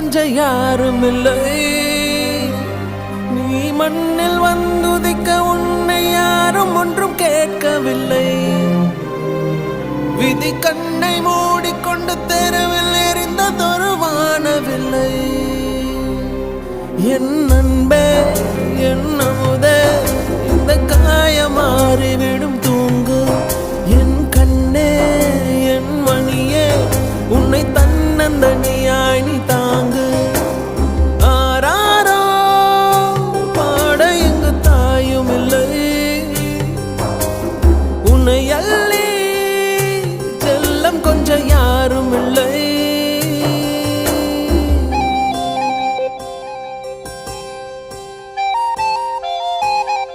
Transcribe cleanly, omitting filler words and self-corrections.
கொஞ்ச யாரும் இல்லை. நீ மண்ணில் வந்துதிக்க உன்னை யாரும் ஒன்றும் கேட்கவில்லை. விதி கண்ணை மூடிக்கொண்டு தெருவில் எறிந்ததொரு வானவில்லை. என் அன்பே